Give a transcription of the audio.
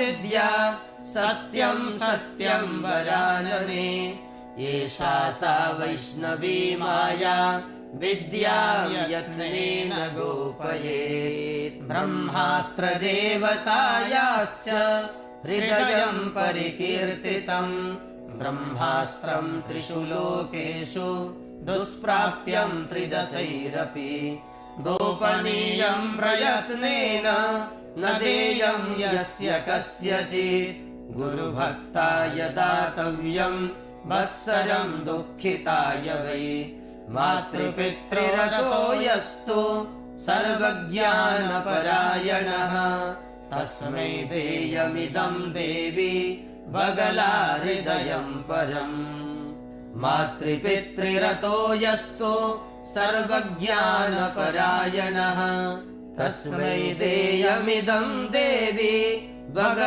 विद्या सत्यं सत्यं वरानने एषा सा वैष्णवी माया विद्यां यत्नेन गोपयेत्। ब्रह्मास्त्रदेवतायाश्च हृदयं परिकीर्तितम् ब्रह्मास्त्रं त्रिषु लोकेषु दुष्प्राप्यं त्रिदशैरपि गोपनीयं प्रयत्नेन न देयं यस्य कस्यचित् गुरुभक्ताय दातव्यं वत्सरं दुःखिताय वै मातृपितृरतो यस्तु सर्वज्ञानपरायणः तस्मै देयमिदं देवी बगला हृदयं परम्। मातृपितृरतो यस्तु सर्वज्ञानपरायणः तस्मै देयमिदं देवी बगला